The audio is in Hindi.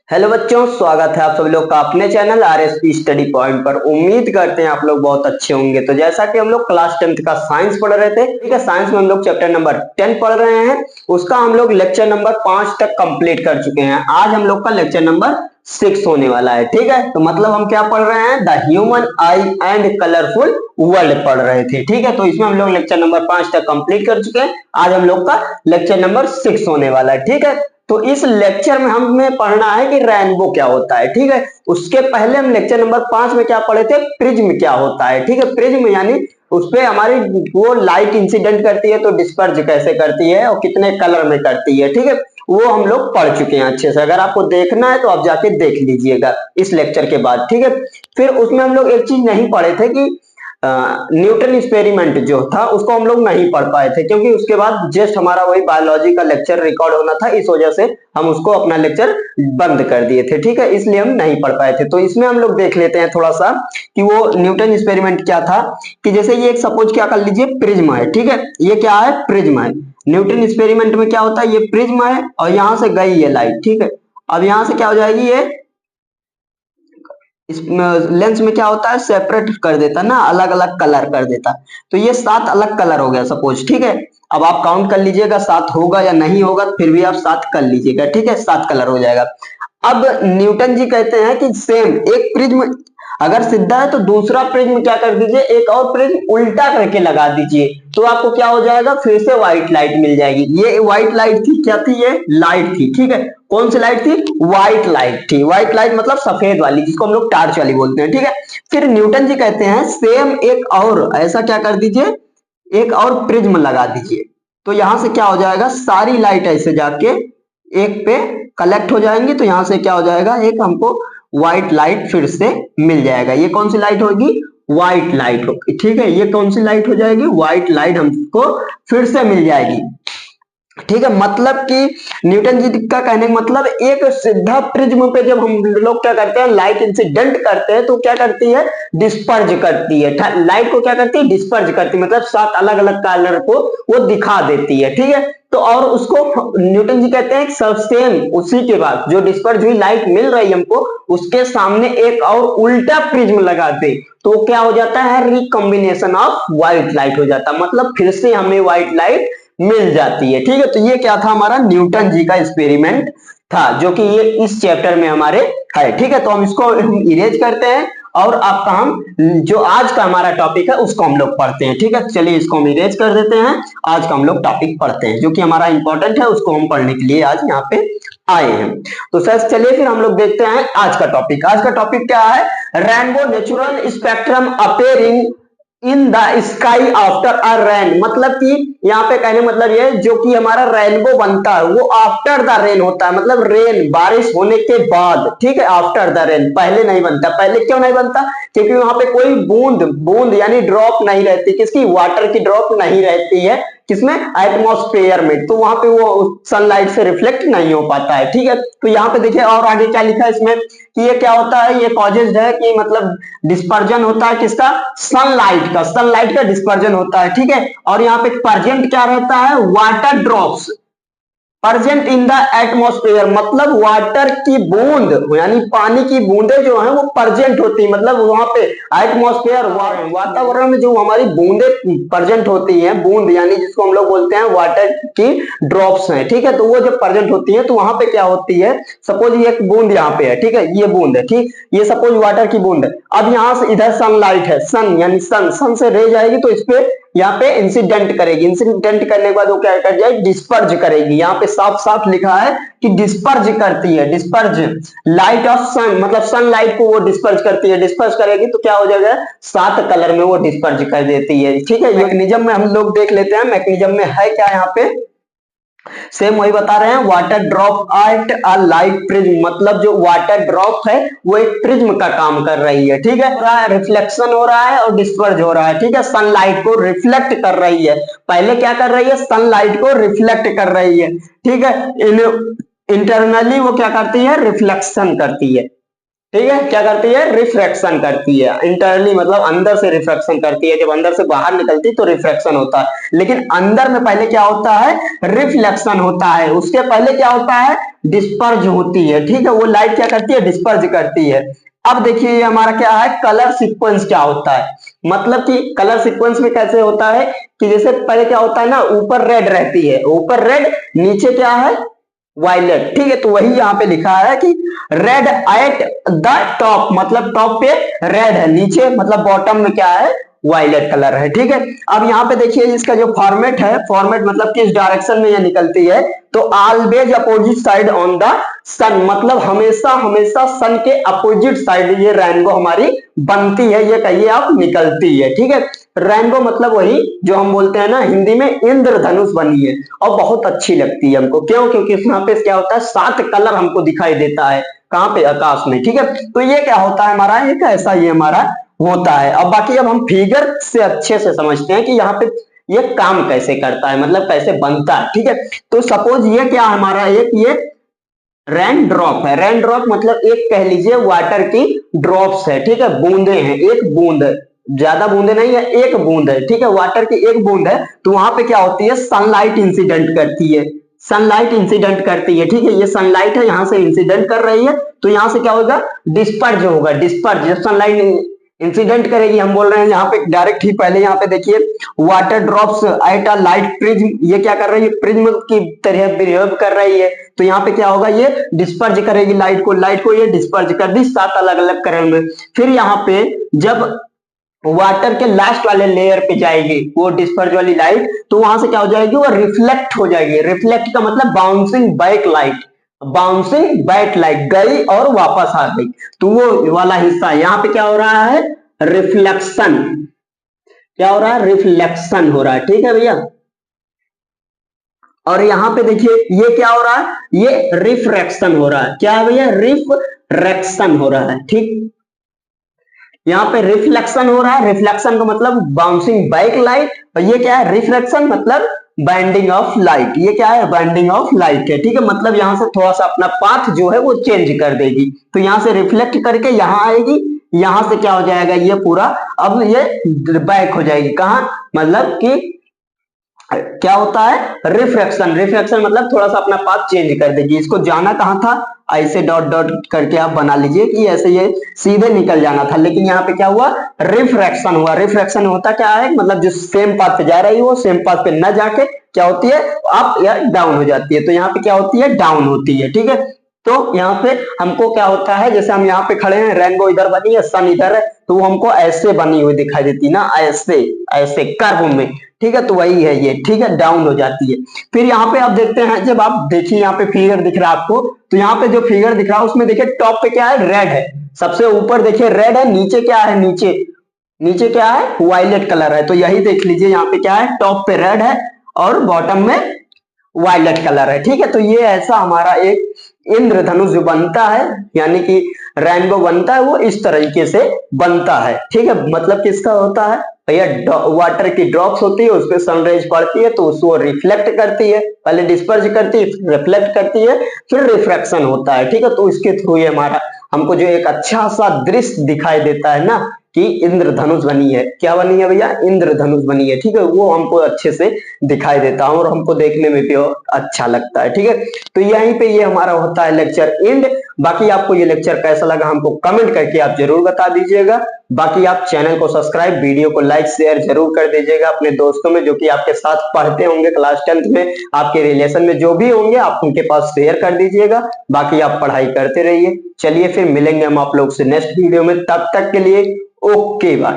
हेलो बच्चों, स्वागत है आप सभी लोग का अपने चैनल आरएसपी स्टडी पॉइंट पर। उम्मीद करते हैं आप लोग बहुत अच्छे होंगे। तो जैसा कि हम लोग क्लास 10th का साइंस पढ़ रहे थे, ठीक है, साइंस में हम लोग चैप्टर नंबर 10 पढ़ रहे हैं। उसका हम लोग लेक्चर नंबर 5 तक कंप्लीट कर चुके हैं। आज हम लोग का लेक्चर नंबर 6 होने वाला है, ठीक है। तो मतलब हम क्या पढ़ रहे हैं, the human I and colourful world पढ़ रहे थे, ठीक है। तो इसमें हम लोग लेक्चर नंबर 5 तक कंप्लीट कर चुके हैं। आज हम लोग का लेक्चर नंबर 6 होने वाला है, ठीक है। तो इस लेक्चर में हमें पढ़ना है कि रेनबो क्या होता है, ठीक है। उसके पहले हम लेक्चर नंबर 5 में क्या पढ़े थे, प्रिज्म क्या होता है, ठीक है। प्रिज्म यानी उस पे हमारी वो लाइट इंसिडेंट करती है तो डिस्पर्ज कैसे करती है और कितने कलर में करती है, ठीक है। वो हम लोग पढ़ चुके हैं अच्छे से। अगर आपको देखना है तो आप जाके देख लीजिएगा इस लेक्चर के बाद, ठीक है। फिर उसमें हम लोग एक चीज नहीं पढ़े थे कि न्यूटन एक्सपेरिमेंट जो था उसको हम लोग नहीं पढ़ पाए थे, क्योंकि उसके बाद जस्ट हमारा वही बायोलॉजी का लेक्चर रिकॉर्ड होना था। इस वजह से हम उसको अपना लेक्चर बंद कर दिए थे, ठीक है। इसलिए हम नहीं पढ़ पाए थे। तो इसमें हम लोग देख लेते हैं थोड़ा सा कि वो न्यूटन एक्सपेरिमेंट क्या था। कि जैसे ये एक सपोज क्या कर लीजिए, प्रिज्म है, ठीक है। ये क्या है, प्रिज्म है। न्यूटन एक्सपेरिमेंट में क्या होता है, ये प्रिज्म है और यहां से गई है लाइट, ठीक है। अब यहां से क्या हो जाएगी, ये इस लेंस में क्या होता है, सेपरेट कर देता है ना, अलग अलग कलर कर देता है। तो ये 7 अलग कलर हो गया सपोज, ठीक है। अब आप काउंट कर लीजिएगा 7 होगा या नहीं होगा, फिर भी आप 7 कर लीजिएगा, ठीक है। 7 कलर हो जाएगा। अब न्यूटन जी कहते हैं कि सेम एक प्रिज्म अगर सीधा है तो दूसरा प्रिज्म क्या कर दीजिए, एक और प्रिज्म उल्टा करके लगा दीजिए, तो आपको क्या हो जाएगा, फिर से व्हाइट लाइट मिल जाएगी। ये व्हाइट लाइट थी, क्या थी, ये लाइट थी, ठीक है। कौन सी लाइट थी, व्हाइट लाइट थी। व्हाइट लाइट मतलब सफेद वाली, जिसको हम लोग टार्च वाली बोलते हैं, ठीक है। फिर न्यूटन जी कहते हैं सेम एक और ऐसा क्या कर दीजिए, एक और प्रिज्म लगा दीजिए। तो यहां से क्या हो जाएगा, सारी लाइट ऐसे जाके एक पे कलेक्ट हो जाएंगी। तो यहां से क्या हो जाएगा, एक हमको व्हाइट लाइट फिर से मिल जाएगा। ये कौन सी लाइट होगी, व्हाइट लाइट होगी, ठीक है। ये कौन सी लाइट हो जाएगी, व्हाइट लाइट हमको फिर से मिल जाएगी, ठीक है। मतलब कि न्यूटन जी का कहने का मतलब एक सीधा प्रिज्म पे जब हम लोग क्या करते हैं, लाइट इंसिडेंट करते हैं तो क्या करती है, डिस्पर्ज करती है। लाइट को क्या करती है, डिस्पर्ज करती है, मतलब 7 अलग अलग कलर को वो दिखा देती है, ठीक है। तो और उसको न्यूटन जी कहते हैं सब सेम उसी के बाद जो डिस्पर्ज हुई लाइट मिल रही है हमको, उसके सामने एक और उल्टा प्रिज्म लगा दे तो क्या हो जाता है, रिकॉम्बिनेशन ऑफ व्हाइट लाइट हो जाता है। मतलब फिर से हमें व्हाइट लाइट मिल जाती है, ठीक है। तो ये क्या था, हमारा न्यूटन जी का एक्सपेरिमेंट था, जो कि ये इस चैप्टर में हमारे है, ठीक है। तो हम इसको इरेज करते हैं और आपका हम जो आज का हमारा टॉपिक है उसको हम लोग पढ़ते हैं, ठीक है। चलिए इसको हम इरेज कर देते हैं। आज का हम लोग टॉपिक पढ़ते हैं जो कि हमारा इंपॉर्टेंट है, उसको हम पढ़ने के लिए आज यहाँ पे आए हैं। तो सर चलिए फिर हम लोग देखते हैं आज का टॉपिक। आज का टॉपिक क्या है, rainbow natural spectrum appearing in the sky after a rain. मतलब कि यहाँ पे कहने मतलब ये जो कि हमारा रेनबो बनता है वो आफ्टर द रेन होता है। मतलब रेन बारिश होने के बाद, ठीक है, आफ्टर द रेन, पहले नहीं बनता। पहले क्यों नहीं बनता, क्योंकि वहां पे कोई बूंद बूंद यानी ड्रॉप नहीं रहती, किसकी, वाटर की ड्रॉप नहीं रहती है, किसमें, एटमॉस्फेयर में। तो वहां पे वो सनलाइट से रिफ्लेक्ट नहीं हो पाता है, ठीक है। तो यहाँ पे देखिए और आगे क्या लिखा है इसमें कि ये क्या होता है, ये कॉजेज है कि मतलब डिस्पर्जन होता है किसका, सनलाइट का डिस्पर्जन होता है, ठीक है। और यहाँ पे परजेंट क्या रहता है, water drops present in the atmosphere. मतलब वाटर की बूंद यानी पानी की बूंदें जो है वो प्रेजेंट होती है। मतलब वहां पे एटमॉस्फेयर वातावरण में जो हमारी बूंदें प्रेजेंट होती हैं, बूंद यानी जिसको हम लोग बोलते हैं वाटर की ड्रॉप्स हैं, ठीक है। तो वो जब प्रेजेंट होती है तो वहां पे क्या होती है, सपोज ये एक बूंद यहाँ पे है, ठीक है, ये बूंद है, ठीक, ये सपोज वाटर की बूंद है। अब यहाँ से इधर सनलाइट है, सन यानी सन से रे जाएगी तो इस पे यहाँ पे इंसिडेंट करेगी। इंसिडेंट करने के बाद वो क्या कर जाएगी, डिस्पर्ज करेगी। यहाँ पे साफ साफ लिखा है कि डिस्पर्ज करती है, डिस्पर्ज लाइट ऑफ सन, मतलब सनलाइट को वो डिस्पर्ज करती है। डिस्पर्ज करेगी तो क्या हो जाएगा, 7 कलर में वो डिस्पर्ज कर देती है, ठीक है। मैकेनिज्म में हम लोग देख लेते हैं, मैकेनिज्म में है क्या यहाँ पे, सेम वही बता रहे हैं, water drop at a light prism. मतलब जो वाटर ड्रॉप है वो एक प्रिज्म का काम कर रही है, ठीक है। हो रहा है, रिफ्लेक्शन हो रहा है और डिस्पर्ज हो रहा है, ठीक है। सनलाइट को रिफ्लेक्ट कर रही है, पहले क्या कर रही है, सनलाइट को रिफ्लेक्ट कर रही है, ठीक है। इंटरनली वो क्या करती है, रिफ्लेक्शन करती है, ठीक है, क्या करती है, रिफ्रैक्शन करती है इंटरनली, मतलब अंदर से रिफ्रैक्शन करती है, जब अंदर से बाहर निकलती है तो रिफ्रैक्शन होता है। लेकिन अंदर में पहले क्या होता है, रिफ्लेक्शन होता है, उसके पहले क्या होता है, डिस्पर्ज होती है। ठीक है, वो लाइट क्या करती है, डिस्पर्ज करती है। अब देखिए ये हमारा क्या है, कलर सीक्वेंस क्या होता है, मतलब कि कलर सीक्वेंस में कैसे होता है कि जैसे पहले क्या होता है ना, ऊपर रेड रहती है, ऊपर रेड, नीचे क्या है, वायलेट। ठीक है, तो वही यहाँ पे लिखा है कि रेड एट द टॉप, मतलब टॉप पे रेड है, नीचे मतलब बॉटम में क्या है, वायलेट कलर है। ठीक है, अब यहाँ पे देखिए इसका जो फॉर्मेट है, फॉर्मेट मतलब किस डायरेक्शन में ये निकलती है, तो always opposite side on the sun, मतलब हमेशा हमेशा सन के अपोजिट साइड ये रेनबो हमारी बनती है, ये कहिए आप निकलती है। ठीक है, रेनबो मतलब वही जो हम बोलते हैं ना हिंदी में इंद्रधनुष बनी है, और बहुत अच्छी लगती है हमको। क्यों, क्योंकि यहाँ पे क्या होता है, 7 कलर हमको दिखाई देता है, कहाँ पे, आकाश में। ठीक है, तो ये क्या होता है हमारा, ये कैसा ये हमारा होता है। अब बाकी अब हम फिगर से अच्छे से समझते हैं कि यहाँ पे ये काम कैसे करता है, मतलब कैसे बनता है। ठीक है, तो सपोज ये क्या हमारा, एक ये रेन ड्रॉप है, रेन ड्रॉप मतलब एक कह लीजिए वाटर की ड्रॉप्स है। ठीक है, बूंदे हैं, एक बूंद है, ज्यादा बूंदे नहीं है, एक बूंद है। ठीक है, वाटर की एक बूंद है, तो वहां पे क्या होती है, सनलाइट इंसिडेंट करती है, सनलाइट इंसिडेंट करती है। ठीक है, ये सनलाइट है, यहां से इंसिडेंट कर रही है, तो यहां से क्या होगा, डिस्पर्ज होगा, डिस्पर्ज, जब सनलाइट इंसिडेंट करेगी, हम बोल रहे हैं यहाँ पे डायरेक्ट ही, पहले यहाँ पे देखिए water drops at a light prism, ये क्या कर रही है, प्रिज्म की तरह बिहेव कर रही है, तो यहाँ पे क्या होगा, ये डिस्पर्ज करेगी लाइट को, लाइट को ये डिस्पर्ज कर दी 7 अलग अलग कलर में। फिर यहाँ पे जब वाटर के लास्ट वाले लेयर पे जाएगी वो डिस्पर्ज वाली लाइट, तो वहां से क्या हो जाएगी, वो रिफ्लेक्ट हो जाएगी। रिफ्लेक्ट का मतलब bouncing back light, bouncing back light गई और वापस आ गई, तो वो वाला हिस्सा यहाँ पे क्या हो रहा है, रिफ्लेक्शन, क्या हो रहा है, रिफ्लेक्शन हो रहा है। ठीक है भैया, और यहाँ पे देखिए ये क्या हो रहा है, ये रिफ्रैक्शन हो रहा है, क्या है भैया, रिफ्रैक्शन हो रहा है। ठीक, यहाँ पे रिफ्लेक्शन हो रहा है, रिफ्लेक्शन का मतलब बाउंसिंग बैक लाइट, और ये क्या है, रिफ्रैक्शन मतलब बैंडिंग ऑफ लाइट, ये क्या है, बैंडिंग ऑफ लाइट है। ठीक है, मतलब यहाँ से थोड़ा सा अपना पाथ जो है वो चेंज कर देगी, तो यहाँ से रिफ्लेक्ट करके यहाँ आएगी, यहाँ से क्या हो जाएगा, ये पूरा अब ये बैक हो जाएगी, कहाँ, मतलब कि क्या होता है, रिफ्रैक्शन, रिफ्रैक्शन मतलब थोड़ा सा अपना पाथ चेंज कर देगी। इसको जाना कहाँ था, ऐसे डॉट डॉट करके आप बना लीजिए कि ऐसे ये सीधे निकल जाना था, लेकिन यहाँ पे क्या हुआ, रिफ्रैक्शन हुआ। रिफ्रैक्शन होता क्या है, मतलब जो सेम पाथ पे जा रही है वो सेम पाथ पे न जाके क्या होती है, अप या डाउन हो जाती है, तो यहाँ पे क्या होती है, डाउन होती है। ठीक है, तो यहाँ पे हमको क्या होता है, जैसे हम यहाँ पे खड़े हैं, रेनबो इधर बनी है, सन इधर है, तो वो हमको ऐसे बनी हुई दिखाई देती ना, ऐसे ऐसे कर्व में। ठीक है, तो वही है ये। ठीक है, डाउन हो जाती है। फिर यहाँ पे आप देखते हैं, जब आप देखिए यहाँ पे फिगर दिख रहा है आपको, तो यहाँ पे जो फिगर दिख रहा है उसमें देखिए टॉप पे क्या है, रेड है, सबसे ऊपर देखिए रेड है, नीचे क्या है, नीचे नीचे क्या है, वायलेट कलर है। तो यही देख लीजिए यहाँ पे क्या है, टॉप पे रेड है और बॉटम में वायलेट कलर है। ठीक है, तो ये ऐसा हमारा एक इंद्रधनुष जो बनता है, यानी कि रेनबो बनता है, वो इस तरीके से बनता है। ठीक है, मतलब किसका होता है भैया, वाटर की ड्रॉप्स होती है, उस पर सनरेज पड़ती है तो उसको रिफ्लेक्ट करती है, पहले डिस्पर्ज करती है, रिफ्लेक्ट करती है, फिर रिफ्रैक्शन होता है। ठीक है, तो इसके थ्रू ये हमारा हमको जो एक अच्छा सा दृश्य दिखाई देता है ना, कि इंद्रधनुष बनी है, क्या बनी है भैया, इंद्रधनुष बनी है। ठीक है, वो हमको अच्छे से दिखाई देता है और हमको देखने में भी अच्छा लगता है। ठीक है, तो यहीं पे ये हमारा होता है लेक्चर एंड। बाकी आपको ये लेक्चर कैसा लगा हमको कमेंट करके आप जरूर बता दीजिएगा। बाकी आप चैनल को सब्सक्राइब, वीडियो को लाइक शेयर जरूर कर दीजिएगा अपने दोस्तों में, जो कि आपके साथ पढ़ते होंगे क्लास 10th में, आपके रिलेशन में जो भी होंगे आप उनके पास शेयर कर दीजिएगा। बाकी आप पढ़ाई करते रहिए। चलिए फिर मिलेंगे हम आप लोग से नेक्स्ट वीडियो में, तब तक के लिए ओके बाय।